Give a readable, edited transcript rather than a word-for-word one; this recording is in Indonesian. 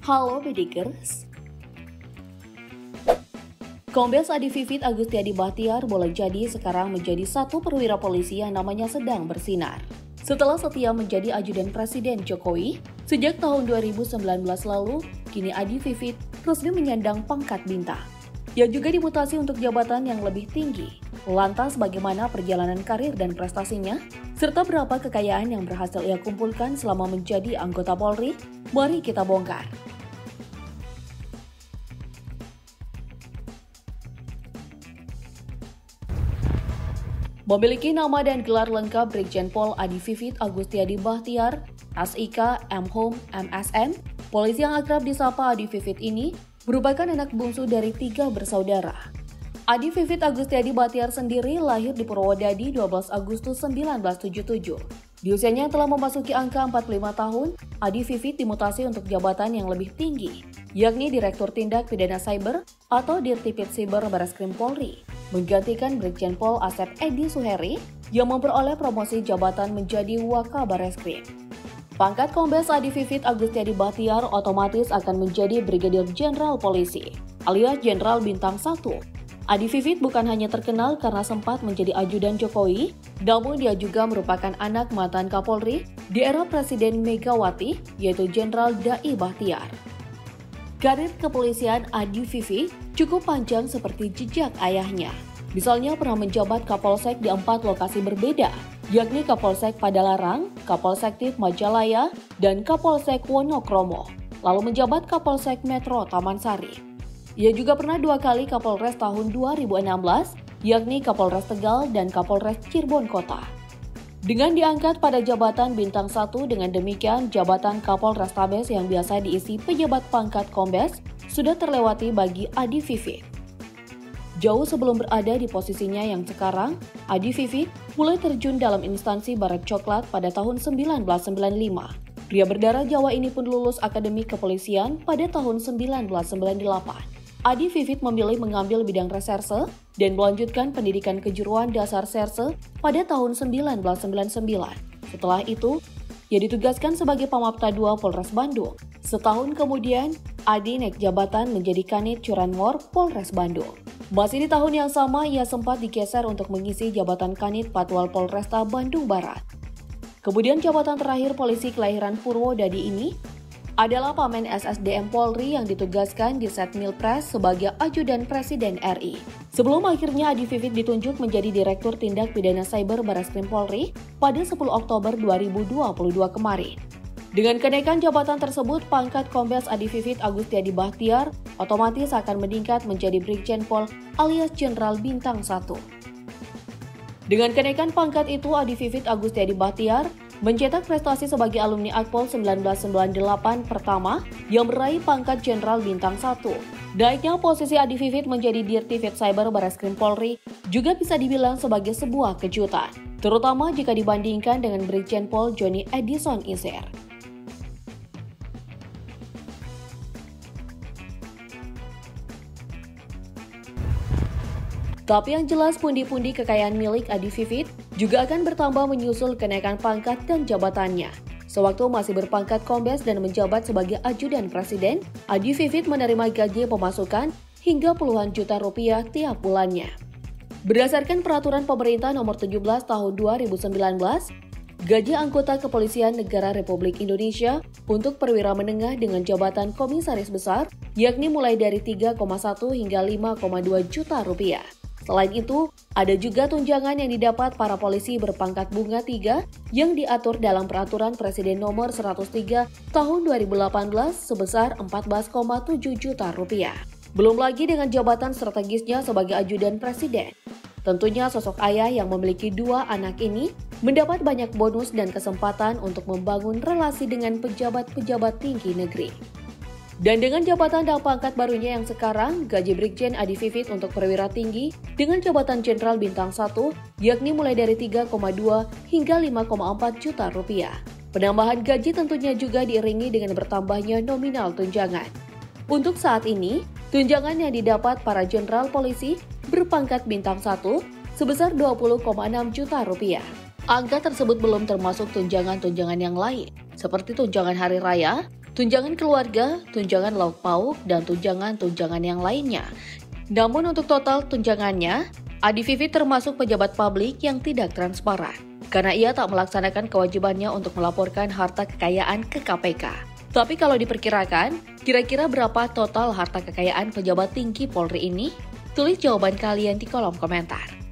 Halo Bedikers. Kombes Adi Vivit Agustiadi Bahtiar boleh jadi sekarang menjadi satu perwira polisi yang namanya sedang bersinar. Setelah setia menjadi ajudan Presiden Jokowi, sejak tahun 2019 lalu, kini Adi Vivit resmi menyandang pangkat bintang. Ia juga dimutasi untuk jabatan yang lebih tinggi. Lantas bagaimana perjalanan karir dan prestasinya? Serta berapa kekayaan yang berhasil ia kumpulkan selama menjadi anggota Polri? Mari kita bongkar. Memiliki nama dan gelar lengkap Brigjen Pol Adi Vivit Agustiadi Bahtiar, SIK, M.Hum, MSN, polisi yang akrab disapa Adi Vivit ini merupakan anak bungsu dari 3 bersaudara. Adi Vivit Agustiadi Bahtiar sendiri lahir di Purwodadi 12 Agustus 1977. Di usianya yang telah memasuki angka 45 tahun, Adi Vivit dimutasi untuk jabatan yang lebih tinggi, yakni Direktur Tindak Pidana Cyber atau Dirtipid Siber Bareskrim Polri, menggantikan Brigjen Pol Asep Edi Suheri yang memperoleh promosi jabatan menjadi Wakabareskrim. Pangkat Kombes Adi Vivit Agustiadi Bahtiar otomatis akan menjadi Brigadir Jenderal Polisi, alias Jenderal Bintang 1. Adi Vivit bukan hanya terkenal karena sempat menjadi ajudan Jokowi, namun dia juga merupakan anak mantan Kapolri di era Presiden Megawati, yaitu Jenderal Dai Bahtiar. Karir kepolisian Adi Vivit cukup panjang seperti jejak ayahnya. Misalnya pernah menjabat Kapolsek di 4 lokasi berbeda, yakni Kapolsek Padalarang, Kapolsek Majalaya, dan Kapolsek Wonokromo, lalu menjabat Kapolsek Metro Taman Sari. Ia juga pernah 2 kali Kapolres tahun 2016, yakni Kapolres Tegal dan Kapolres Cirebon Kota. Dengan diangkat pada jabatan Bintang 1, dengan demikian jabatan Kapolrestabes yang biasa diisi pejabat pangkat kombes sudah terlewati bagi Adi Vivit. Jauh sebelum berada di posisinya yang sekarang, Adi Vivit mulai terjun dalam instansi Baret Coklat pada tahun 1995. Pria berdarah Jawa ini pun lulus Akademi Kepolisian pada tahun 1998. Adi Vivit memilih mengambil bidang reserse dan melanjutkan pendidikan kejuruan dasar serse pada tahun 1999. Setelah itu, ia ditugaskan sebagai Pamapta II Polres Bandung. Setahun kemudian, Adi naik jabatan menjadi Kanit Curanmor Polres Bandung. Masih di tahun yang sama, ia sempat digeser untuk mengisi jabatan Kanit Patwal Polresta Bandung Barat. Kemudian jabatan terakhir polisi kelahiran Purwodadi ini adalah Pamen SSDM Polri yang ditugaskan di Setmilpres sebagai ajudan Presiden RI. Sebelum akhirnya Adi Vivit ditunjuk menjadi Direktur Tindak Pidana Cyber Bareskrim Polri pada 10 Oktober 2022 kemarin. Dengan kenaikan jabatan tersebut, pangkat Kombes Adi Vivit Agustiadi Bahtiar otomatis akan meningkat menjadi Brigjen Pol alias Jenderal Bintang 1. Dengan kenaikan pangkat itu, Adi Vivit Agustiadi Bahtiar mencetak prestasi sebagai alumni Akpol 1998 pertama yang meraih pangkat Jenderal Bintang 1. Naiknya posisi Adi Vivit menjadi Dirtipid Cyber Bareskrim Polri juga bisa dibilang sebagai sebuah kejutan, terutama jika dibandingkan dengan Brigjen Pol Johnny Edison Isir. Tapi yang jelas pundi-pundi kekayaan milik Adi Vivit juga akan bertambah menyusul kenaikan pangkat dan jabatannya. Sewaktu masih berpangkat kombes dan menjabat sebagai ajudan presiden, Adi Vivit menerima gaji pemasukan hingga puluhan juta rupiah tiap bulannya. Berdasarkan peraturan pemerintah nomor 17 tahun 2019, gaji anggota Kepolisian Negara Republik Indonesia untuk perwira menengah dengan jabatan komisaris besar yakni mulai dari 3,1 hingga 5,2 juta rupiah. Selain itu, ada juga tunjangan yang didapat para polisi berpangkat bunga 3 yang diatur dalam Peraturan Presiden Nomor 103 Tahun 2018 sebesar 14,7 juta rupiah. Belum lagi dengan jabatan strategisnya sebagai ajudan presiden. Tentunya sosok ayah yang memiliki 2 anak ini mendapat banyak bonus dan kesempatan untuk membangun relasi dengan pejabat-pejabat tinggi negeri. Dan dengan jabatan dan pangkat barunya yang sekarang, gaji Brigjen Adi Vivit untuk perwira tinggi dengan jabatan Jenderal Bintang 1 yakni mulai dari 3,2 hingga 5,4 juta rupiah. Penambahan gaji tentunya juga diiringi dengan bertambahnya nominal tunjangan. Untuk saat ini, tunjangan yang didapat para jenderal polisi berpangkat Bintang 1 sebesar 20,6 juta rupiah. Angka tersebut belum termasuk tunjangan-tunjangan yang lain, seperti tunjangan hari raya, tunjangan keluarga, tunjangan lauk pauk, dan tunjangan-tunjangan yang lainnya. Namun untuk total tunjangannya, Adi Vivit termasuk pejabat publik yang tidak transparan, karena ia tak melaksanakan kewajibannya untuk melaporkan harta kekayaan ke KPK. Tapi kalau diperkirakan, kira-kira berapa total harta kekayaan pejabat tinggi Polri ini? Tulis jawaban kalian di kolom komentar.